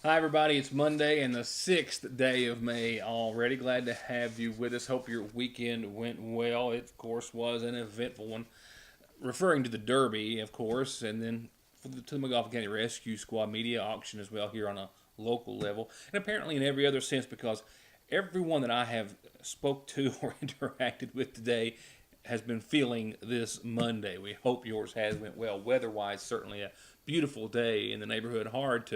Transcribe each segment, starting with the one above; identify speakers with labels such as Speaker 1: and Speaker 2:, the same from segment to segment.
Speaker 1: Hi, everybody. It's Monday and the 6th day of May already. Glad to have you with us. Hope your weekend went well. It, of course, was an eventful one. Referring to the Derby, of course, and then to the McGoffin County Rescue Squad media auction as well here on a local level. And apparently in every other sense because everyone that I have spoke to or interacted with today has been feeling this Monday. We hope yours has went well. Weather-wise, certainly a beautiful day in the neighborhood. Hard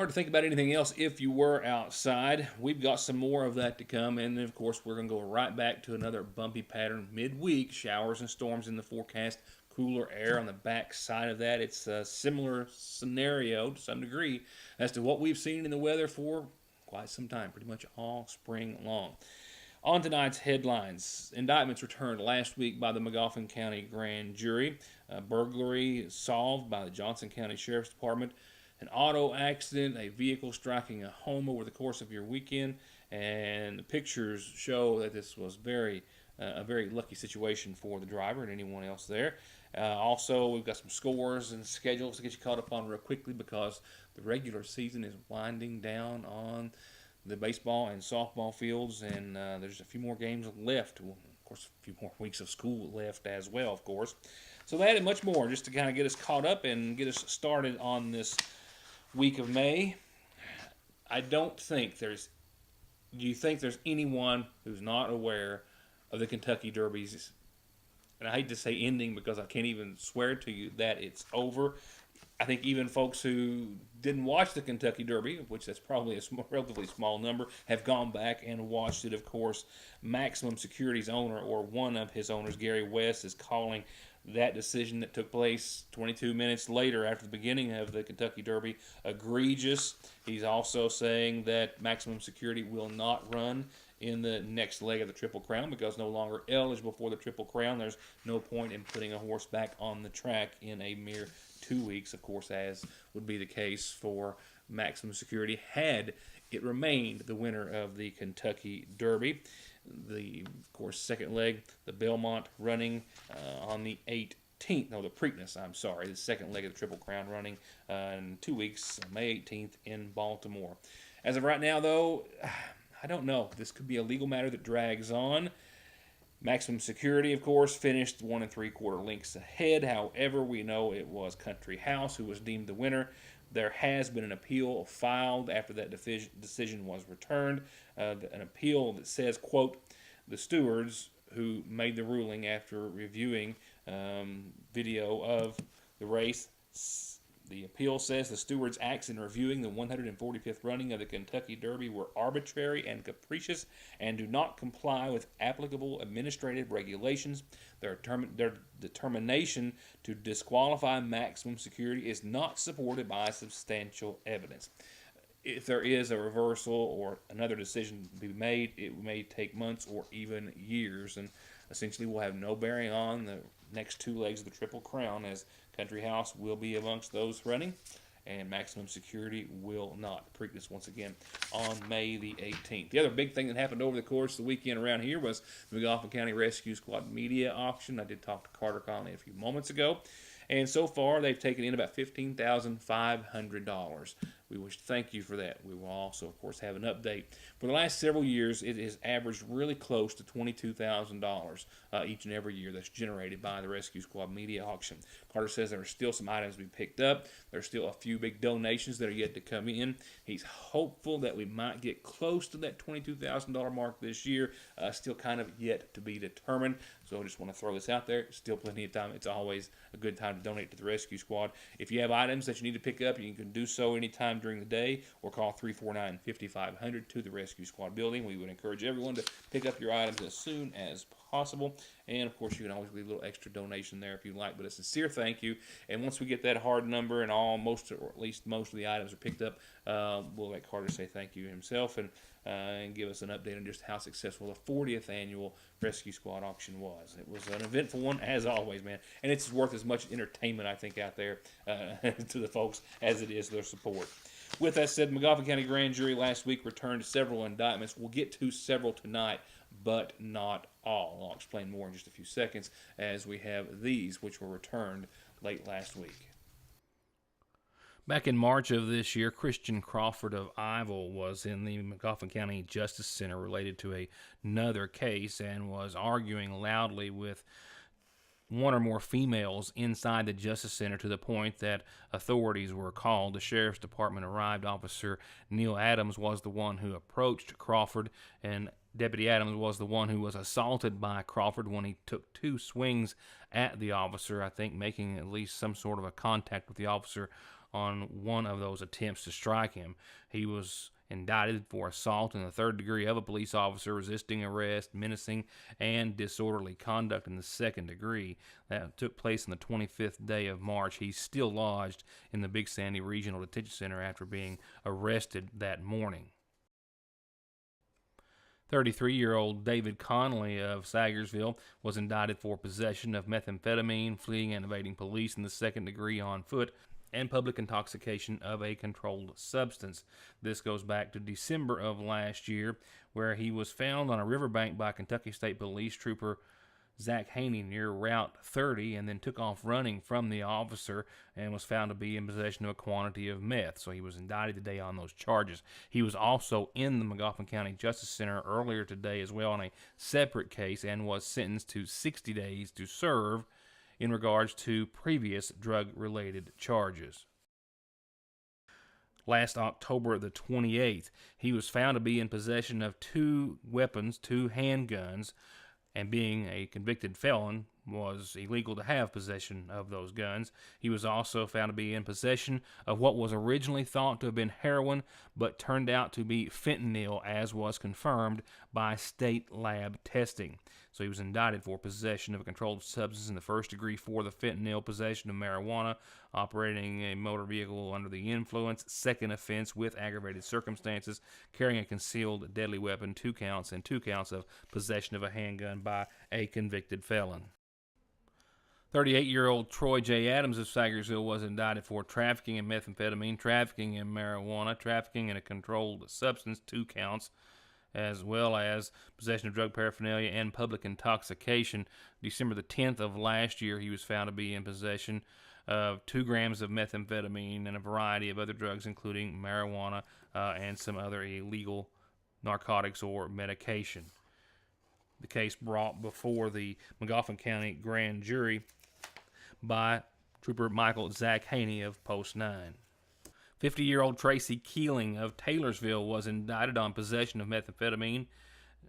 Speaker 1: to think about anything else if you were outside. We've got some more of that to come, and then, of course, we're going to go right back to another bumpy pattern midweek. Showers and storms in the forecast, cooler air on the back side of that. It's a similar scenario to some degree as to what we've seen in the weather for quite some time, pretty much all spring long. On tonight's headlines, indictments returned last week by the McGoffin County Grand Jury, a burglary solved by the Johnson County Sheriff's Department, an auto accident, a vehicle striking a home over the course of your weekend, and the pictures show that this was a very lucky situation for the driver and anyone else there. Also, we've got some scores and schedules to get you caught up on real quickly because the regular season is winding down on the baseball and softball fields, and there's a few more games left. Well, of course, a few more weeks of school left as well, of course. So that and much more just to kind of get us caught up and get us started on this week of May. I don't think there's. Do you think there's anyone who's not aware of the Kentucky Derby's? And I hate to say ending because I can't even swear to you that it's over. I think even folks who didn't watch the Kentucky Derby, which that's probably a relatively small number, have gone back and watched it. Of course, Maximum Security's owner, or one of his owners, Gary West, is calling that decision that took place 22 minutes later after the beginning of the Kentucky Derby egregious. He's also saying that Maximum Security will not run in the next leg of the Triple Crown because no longer eligible for the Triple Crown. There's no point in putting a horse back on the track in a mere 2 weeks, of course, as would be the case for Maximum Security had it remained the winner of the Kentucky Derby. Of course, second leg, the Belmont running on the 18th. No, the Preakness, I'm sorry. The second leg of the Triple Crown running in 2 weeks, May 18th in Baltimore. As of right now, though, I don't know. This could be a legal matter that drags on. Maximum Security, of course, finished 1 3/4 lengths ahead. However, we know it was Country House who was deemed the winner. There has been an appeal filed after that decision was returned. An appeal that says, quote, the stewards who made the ruling after reviewing video of the race. The appeal says the stewards' acts in reviewing the 145th running of the Kentucky Derby were arbitrary and capricious and do not comply with applicable administrative regulations. Their determination to disqualify Maximum Security is not supported by substantial evidence. If there is a reversal or another decision to be made, it may take months or even years, and essentially will have no bearing on the next 2 legs of the Triple Crown, as Country House will be amongst those running, and Maximum Security will not. Preakness once again on May the 18th. The other big thing that happened over the course of the weekend around here was the McGoffin County Rescue Squad media auction. I did talk to Carter Conley a few moments ago, and so far they've taken in about $15,500. We wish to thank you for that. We will also, of course, have an update. For the last several years, it has averaged really close to $22,000 each and every year that's generated by the Rescue Squad media auction. Carter says there are still some items to be picked up. There's still a few big donations that are yet to come in. He's hopeful that we might get close to that $22,000 mark this year. Still kind of yet to be determined. So I just want to throw this out there. Still plenty of time. It's always a good time to donate to the Rescue Squad. If you have items that you need to pick up, you can do so anytime during the day or call 349-5500 to the Rescue Squad building. We would encourage everyone to pick up your items as soon as possible. And, of course, you can always leave a little extra donation there if you like. But a sincere thank you. And once we get that hard number and most of the items are picked up, we'll let Carter say thank you himself and give us an update on just how successful the 40th annual Rescue Squad auction was. It was an eventful one, as always, man. And it's worth as much entertainment, I think, out there to the folks as it is their support. With that said, McGoffin County Grand Jury last week returned several indictments. We'll get to several tonight, but not all. I'll explain more in just a few seconds as we have these, which were returned late last week. Back in March of this year, Christian Crawford of Ivell was in the McGoffin County Justice Center related to another case and was arguing loudly with one or more females inside the Justice Center to the point that authorities were called. The Sheriff's Department arrived. Officer Neil Adams was the one who approached Crawford, and Deputy Adams was the one who was assaulted by Crawford when he took two swings at the officer, I think making at least some sort of a contact with the officer on one of those attempts to strike him. He was indicted for assault in the third degree of a police officer, resisting arrest, menacing, and disorderly conduct in the second degree. That took place on the 25th day of March. He's still lodged in the Big Sandy Regional Detention Center after being arrested that morning. 33-year-old David Connolly of Sagersville was indicted for possession of methamphetamine, fleeing and evading police in the second degree on foot, and public intoxication of a controlled substance. This goes back to December of last year, where he was found on a riverbank by Kentucky State Police Trooper Zach Haney near Route 30, and then took off running from the officer and was found to be in possession of a quantity of meth. So he was indicted today on those charges. He was also in the McGoffin County Justice Center earlier today as well on a separate case and was sentenced to 60 days to serve in regards to previous drug-related charges. Last October the 28th, he was found to be in possession of two weapons, two handguns, and being a convicted felon, was illegal to have possession of those guns. He was also found to be in possession of what was originally thought to have been heroin, but turned out to be fentanyl, as was confirmed by state lab testing. So he was indicted for possession of a controlled substance in the first degree for the fentanyl, possession of marijuana, operating a motor vehicle under the influence, second offense with aggravated circumstances, carrying a concealed deadly weapon, 2 counts, and 2 counts of possession of a handgun by a convicted felon. 38-year-old Troy J. Adams of Sagersville was indicted for trafficking in methamphetamine, trafficking in marijuana, trafficking in a controlled substance, 2 counts, as well as possession of drug paraphernalia and public intoxication. December the 10th of last year, he was found to be in possession of 2 grams of methamphetamine and a variety of other drugs, including marijuana and some other illegal narcotics or medication. The case brought before the McGoffin County Grand Jury by Trooper Michael Zach Haney of Post 9. 50-year-old Tracy Keeling of Taylorsville was indicted on possession of methamphetamine,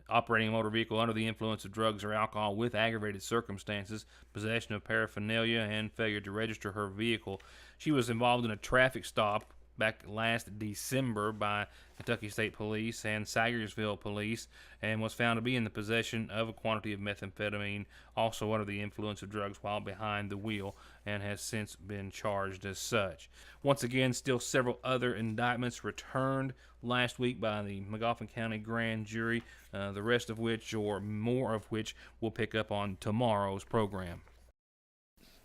Speaker 1: operating a motor vehicle under the influence of drugs or alcohol with aggravated circumstances, possession of paraphernalia, and failure to register her vehicle. She was involved in a traffic stop back last December by Kentucky State Police and Sagersville Police, and was found to be in the possession of a quantity of methamphetamine, also under the influence of drugs while behind the wheel, and has since been charged as such. Once again, still several other indictments returned last week by the McGoffin County Grand Jury, the rest of which, or more of which, we'll pick up on tomorrow's program.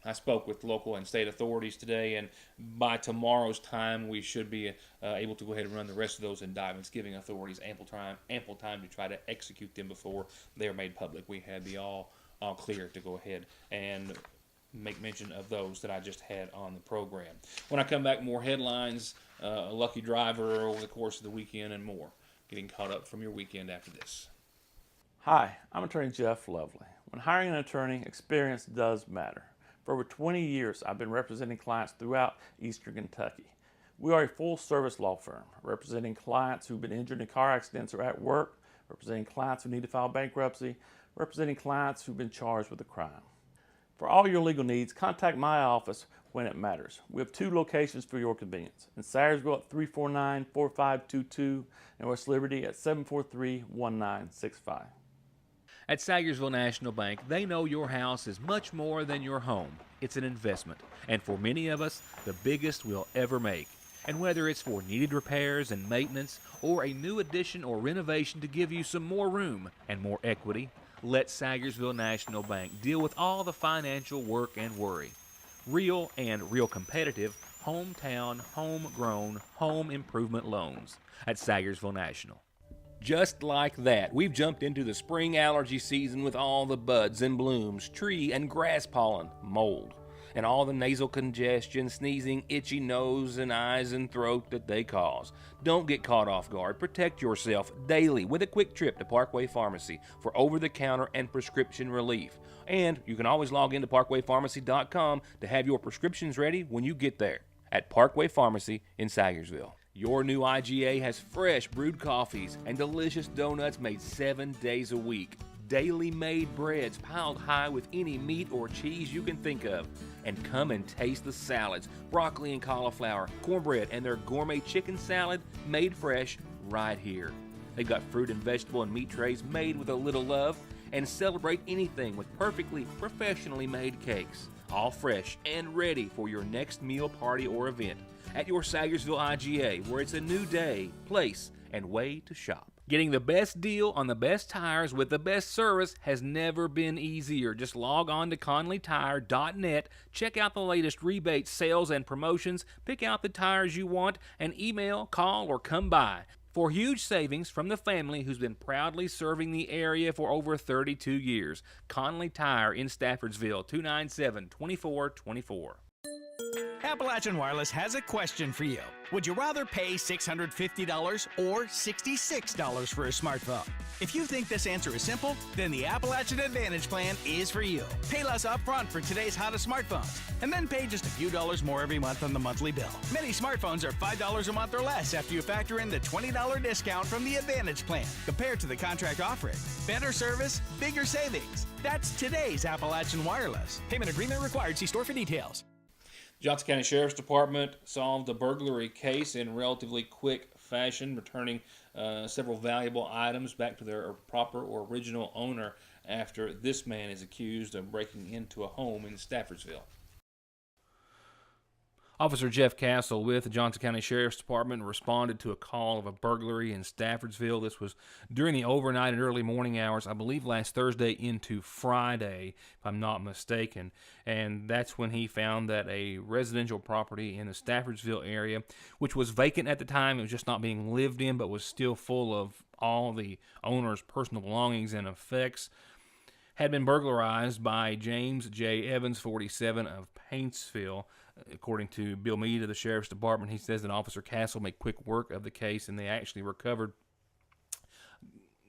Speaker 1: I spoke with local and state authorities today, and by tomorrow's time, we should be able to go ahead and run the rest of those indictments, giving authorities ample time to try to execute them before they are made public. We had the all clear to go ahead and make mention of those that I just had on the program. When I come back, more headlines, a lucky driver over the course of the weekend, and more. Getting caught up from your weekend after this.
Speaker 2: Hi, I'm attorney Jeff Lovely. When hiring an attorney, experience does matter. For over 20 years, I've been representing clients throughout Eastern Kentucky. We are a full-service law firm, representing clients who've been injured in car accidents or at work, representing clients who need to file bankruptcy, representing clients who've been charged with a crime. For all your legal needs, contact my office when it matters. We have 2 locations for your convenience. In Sayersville at 349-4522 and West Liberty at 743-1965.
Speaker 1: At Sagersville National Bank, they know your house is much more than your home. It's an investment, and for many of us, the biggest we'll ever make. And whether it's for needed repairs and maintenance, or a new addition or renovation to give you some more room and more equity, let Sagersville National Bank deal with all the financial work and worry. Real and real competitive, hometown, homegrown, home improvement loans at Sagersville National. Just like that, we've jumped into the spring allergy season with all the buds and blooms, tree and grass pollen, mold. and all the nasal congestion, sneezing, itchy nose and eyes and throat that they cause. Don't get caught off guard. Protect yourself daily with a quick trip to Parkway Pharmacy for over-the-counter and prescription relief. And you can always log into parkwaypharmacy.com to have your prescriptions ready when you get there at Parkway Pharmacy in Sagersville. Your new IGA has fresh brewed coffees and delicious donuts made 7 days a week. Daily made breads piled high with any meat or cheese you can think of. And come and taste the salads, broccoli and cauliflower, cornbread, and their gourmet chicken salad made fresh right here. They've got fruit and vegetable and meat trays made with a little love, and celebrate anything with perfectly professionally made cakes. All fresh and ready for your next meal, party, or event at your Sagersville IGA, where it's a new day, place, and way to shop. Getting the best deal on the best tires with the best service has never been easier. Just log on to ConleyTire.net, check out the latest rebates, sales, and promotions, pick out the tires you want, and email, call, or come by for huge savings from the family who's been proudly serving the area for over 32 years. Conley Tire in Staffordsville, 297-2424.
Speaker 3: Appalachian Wireless has a question for you. Would you rather pay $650 or $66 for a smartphone? If you think this answer is simple, then the Appalachian Advantage plan is for you. Pay less upfront for today's hottest smartphones, and then pay just a few dollars more every month on the monthly bill. Many smartphones are $5 a month or less after you factor in the $20 discount from the Advantage plan compared to the contract offering. Better service, bigger savings. That's today's Appalachian Wireless. Payment agreement required. See store for details.
Speaker 1: Johnson County Sheriff's Department solved a burglary case in relatively quick fashion, returning several valuable items back to their proper or original owner after this man is accused of breaking into a home in Staffordsville. Officer Jeff Castle with the Johnson County Sheriff's Department responded to a call of a burglary in Staffordsville. This was during the overnight and early morning hours, I believe last Thursday into Friday, if I'm not mistaken. And that's when he found that a residential property in the Staffordsville area, which was vacant at the time, it was just not being lived in, but was still full of all the owner's personal belongings and effects, had been burglarized by James J. Evans, 47, of Paintsville. According to Bill Meade of the Sheriff's Department, he says that Officer Castle made quick work of the case, and they actually recovered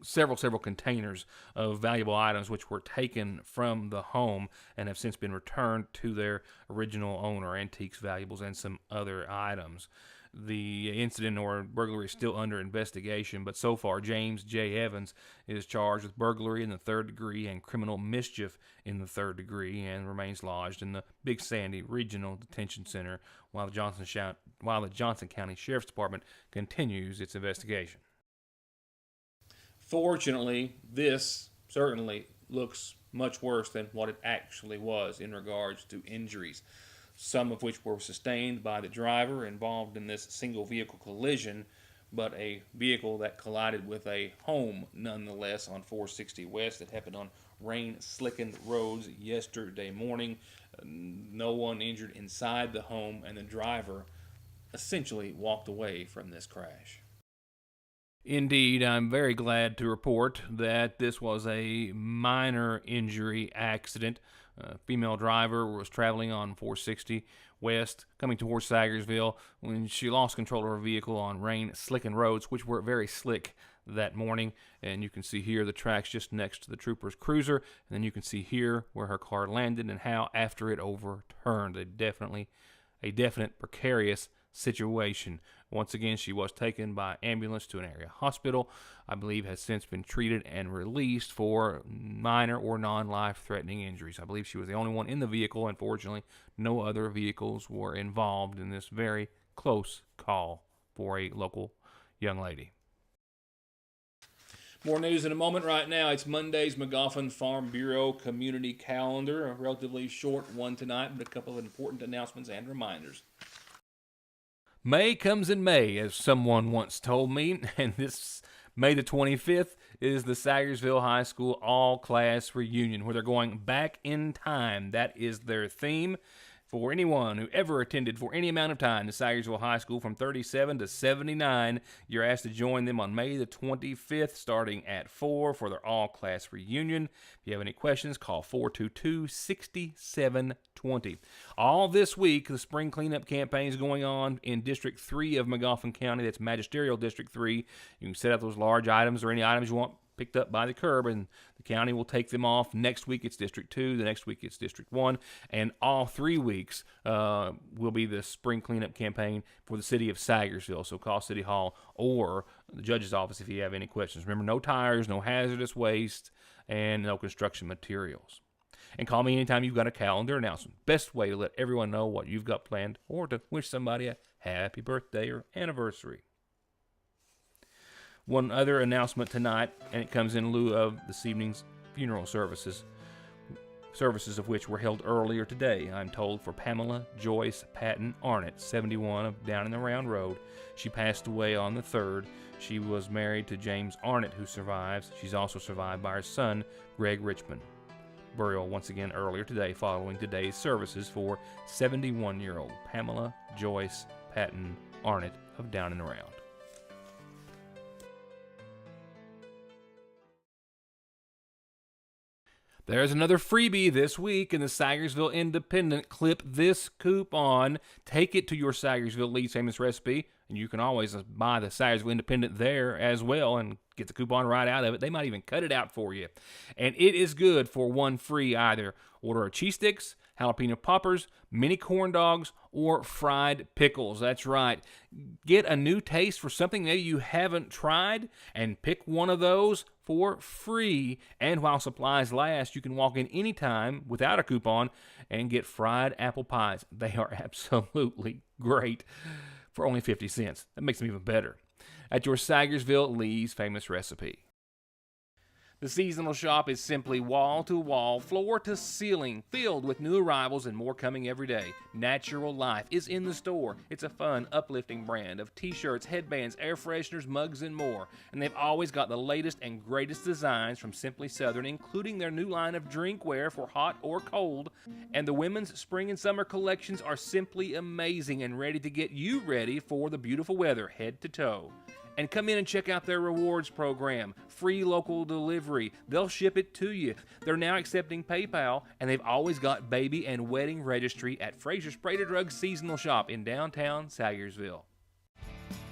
Speaker 1: several containers of valuable items which were taken from the home and have since been returned to their original owner, antiques, valuables, and some other items. The incident or burglary is still under investigation, but so far James J. Evans is charged with burglary in the 3rd degree and criminal mischief in the 3rd degree and remains lodged in the Big Sandy Regional Detention Center while the Johnson County Sheriff's Department continues its investigation. Fortunately, this certainly looks much worse than what it actually was in regards to injuries, some of which were sustained by the driver involved in this single vehicle collision, but a vehicle that collided with a home nonetheless on 460 West that happened on rain-slickened roads yesterday morning. No one injured inside the home, and the driver essentially walked away from this crash. Indeed, I'm very glad to report that this was a minor injury accident. A female driver was traveling on 460 West, coming towards Sagersville, when she lost control of her vehicle on rain-slickened roads, which were very slick that morning. And you can see here the tracks just next to the trooper's cruiser, and then you can see here where her car landed and how after it overturned. A definite precarious situation. Once again, she was taken by ambulance to an area hospital. I believe has since been treated and released for minor or non-life-threatening injuries. I believe she was the only one in the vehicle. Unfortunately, no other vehicles were involved in this very close call for a local young lady. More news in a moment. Right now, it's Monday's Magoffin Farm Bureau Community Calendar. A relatively short one tonight, but a couple of important announcements and reminders. May comes in May, as someone once told me, and this May the 25th is the Sagersville High School all-class reunion, where they're going back in time. That is their theme. For anyone who ever attended for any amount of time to Sayersville High School from 37 to 79, you're asked to join them on May the 25th starting at 4 for their all-class reunion. If you have any questions, call 422-6720. All this week, the spring cleanup campaign is going on in District 3 of Magoffin County. That's Magisterial District 3. You can set up those large items or any items you want picked up by the curb, and the county will take them off. Next week it's District 2, the next week it's District 1, and all 3 weeks will be the spring cleanup campaign for the city of Sayersville. So call City Hall or the judge's office if you have any questions. Remember, no tires, no hazardous waste, and no construction materials. And call me anytime you've got a calendar announcement. Best way to let everyone know what you've got planned or to wish somebody a happy birthday or anniversary. One other announcement tonight, and it comes in lieu of this evening's funeral services of which were held earlier today, I'm told, for Pamela Joyce Patton Arnott, 71, of Down in the Round Road. She passed away on the 3rd. She was married to James Arnott, who survives. She's also survived by her son, Greg Richmond. Burial once again earlier today following today's services for 71-year-old Pamela Joyce Patton Arnott of Down in the Round. There's another freebie this week in the Sayersville Independent. Clip this coupon. Take it to your Sayersville Lee's Famous Recipe, and you can always buy the Sayersville Independent there as well and get the coupon right out of it. They might even cut it out for you. And it is good for one free either. Order a cheese sticks, jalapeno poppers, mini corn dogs, or fried pickles. That's right. Get a new taste for something that you haven't tried and pick one of those for free. And while supplies last, you can walk in anytime without a coupon and get fried apple pies. They are absolutely great for only 50 cents. That makes them even better. At your Sayersville Lee's Famous Recipe. The seasonal shop is simply wall-to-wall, floor-to-ceiling, filled with new arrivals and more coming every day. Natural Life is in the store. It's a fun, uplifting brand of t-shirts, headbands, air fresheners, mugs, and more. And they've always got the latest and greatest designs from Simply Southern, including their new line of drinkware for hot or cold. And the women's spring and summer collections are simply amazing and ready to get you ready for the beautiful weather, head to toe. And come in and check out their rewards program. Free local delivery. They'll ship it to you. They're now accepting PayPal, and they've always got baby and wedding registry at Fraser's Prater Drug Seasonal Shop in downtown Sayersville.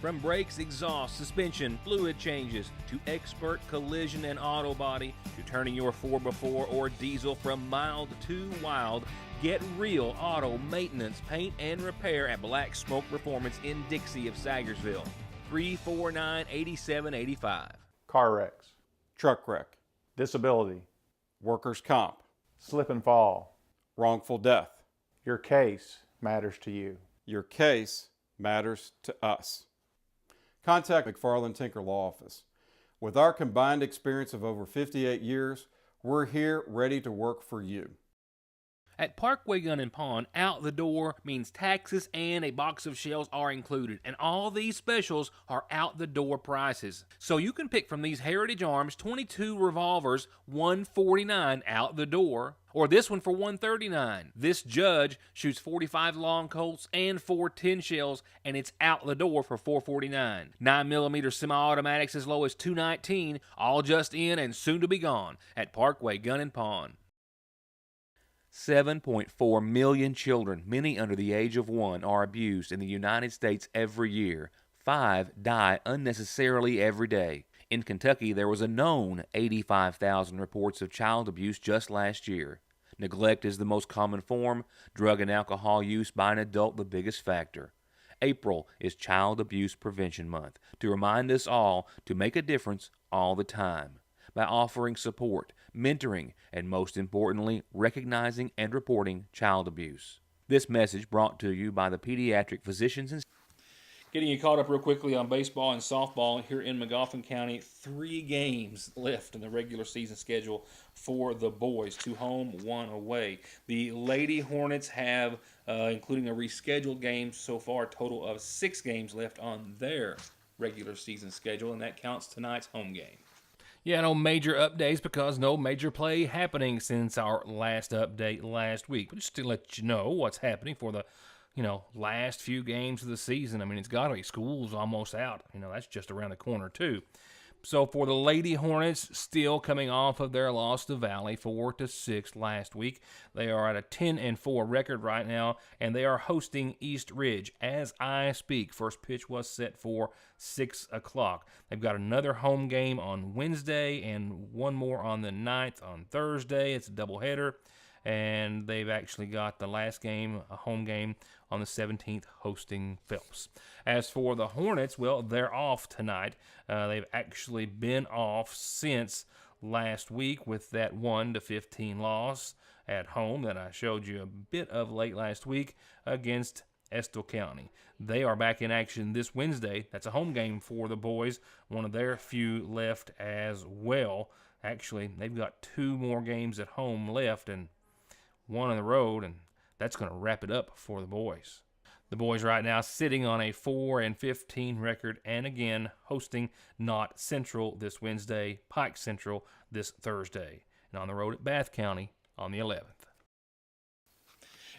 Speaker 1: From brakes, exhaust, suspension, fluid changes, to expert collision and auto body, to turning your 4x4 or diesel from mild to wild, get real auto maintenance, paint, and repair at Black Smoke Performance in Dixie of Sayersville. 349-8785.
Speaker 4: Car wrecks,
Speaker 5: Truck wreck,
Speaker 4: disability,
Speaker 5: workers' comp,
Speaker 4: slip and fall.
Speaker 5: wrongful death.
Speaker 4: Your case matters to you.
Speaker 5: Your case matters to us. Contact McFarland Tinker Law Office. With our combined experience of over 58 years, we're here ready to work for you.
Speaker 1: At Parkway Gun and Pawn, out the door means taxes and a box of shells are included, and all these specials are out the door prices. So you can pick from these Heritage Arms 22 revolvers, $149 out the door, or this one for $139. This Judge shoots 45 long Colts and 4 10 shells, and it's out the door for $449. 9mm semi-automatics as low as $219, all just in and soon to be gone at Parkway Gun and Pawn. 7.4 million children, many under the age of 1, are abused in the United States every year. 5 die unnecessarily every day. In Kentucky, there was a known 85,000 reports of child abuse just last year. Neglect is the most common form, drug and alcohol use by an adult the biggest factor. April is Child Abuse Prevention Month to remind us all to make a difference all the time by offering support, mentoring, and most importantly, recognizing and reporting child abuse. This message brought to you by the pediatric physicians and getting you caught up real quickly on baseball and softball here in Magoffin County. 3 games left in the regular season schedule for the boys. 2 home, 1 away. The Lady Hornets have, including a rescheduled game so far, a total of 6 games left on their regular season schedule, and that counts tonight's home game. Yeah, no major updates because no major play happening since our last update last week. But just to let you know what's happening for the, last few games of the season. I mean, it's got to be, school's almost out. That's just around the corner too. So for the Lady Hornets, still coming off of their loss to Valley 4-6 last week, they are at a 10-4 record right now, and they are hosting East Ridge as I speak. First pitch was set for 6 o'clock. They've got another home game on Wednesday and one more on the 9th on Thursday. It's a doubleheader. And they've actually got the last game, a home game, on the 17th, hosting Phelps. As for the Hornets, well, they're off tonight. They've actually been off since last week with that 1-15 loss at home that I showed you a bit of late last week against Estill County. They are back in action this Wednesday. That's a home game for the boys, one of their few left as well. Actually, they've got 2 more games at home left, and 1 on the road, and that's going to wrap it up for the boys. The boys right now sitting on a 4-15 record, and again hosting Knott Central this Wednesday, Pike Central this Thursday, and on the road at Bath County on the 11th.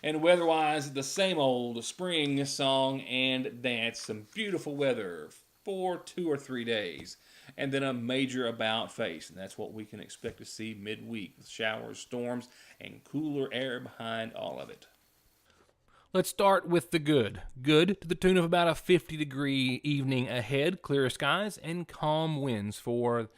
Speaker 1: And weather-wise, the same old spring song and dance. Some beautiful weather for 2 or 3 days, and then a major about face, and that's what we can expect to see midweek, with showers, storms, and cooler air behind all of it. Let's start with the good. Good to the tune of about a 50-degree evening ahead, clear skies, and calm winds for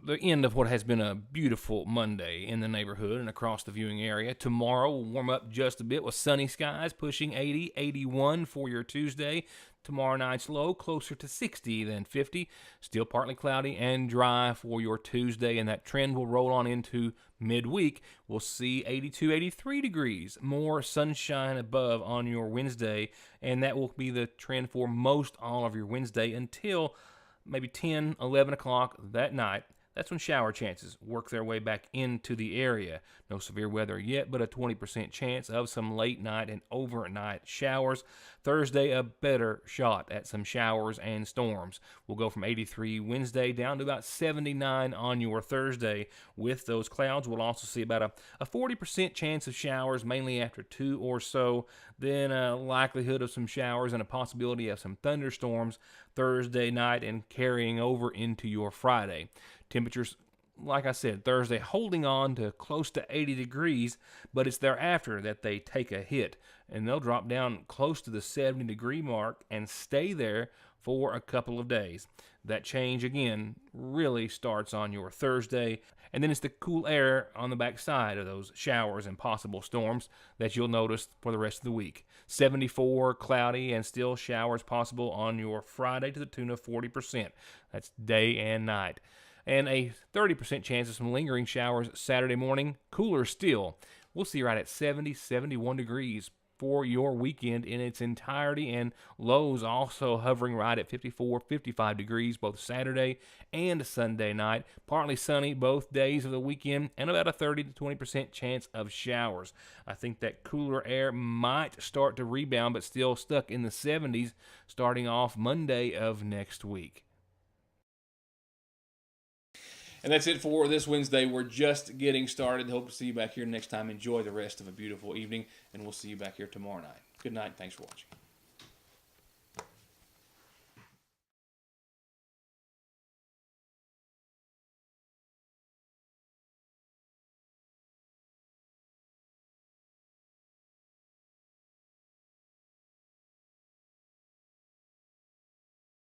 Speaker 1: the end of what has been a beautiful Monday in the neighborhood and across the viewing area. Tomorrow will warm up just a bit with sunny skies, pushing 80, 81 for your Tuesday. Tomorrow night's low closer to 60 than 50. Still partly cloudy and dry for your Tuesday, and that trend will roll on into midweek. We'll see 82, 83 degrees. More sunshine above on your Wednesday, and that will be the trend for most all of your Wednesday until maybe 10, 11 o'clock that night. That's when shower chances work their way back into the area. No severe weather yet, but a 20% chance of some late night and overnight showers. Thursday, a better shot at some showers and storms. We'll go from 83 Wednesday down to about 79 on your Thursday. With those clouds, we'll also see about a 40% chance of showers, mainly after 2 or so. Then a likelihood of some showers and a possibility of some thunderstorms Thursday night and carrying over into your Friday. Temperatures, like I said, Thursday holding on to close to 80 degrees, but it's thereafter that they take a hit, and they'll drop down close to the 70-degree mark and stay there for a couple of days. That change, again, really starts on your Thursday, and then it's the cool air on the backside of those showers and possible storms that you'll notice for the rest of the week. 74, cloudy, and still showers possible on your Friday to the tune of 40%. That's day and night. And a 30% chance of some lingering showers Saturday morning. Cooler still. We'll see right at 70, 71 degrees for your weekend in its entirety, and lows also hovering right at 54, 55 degrees both Saturday and Sunday night. Partly sunny both days of the weekend, and about a 30 to 20% chance of showers. I think that cooler air might start to rebound, but still stuck in the 70s starting off Monday of next week. And that's it for this Wednesday. We're just getting started. Hope to see you back here next time. Enjoy the rest of a beautiful evening, and we'll see you back here tomorrow night. Good night. Thanks for watching.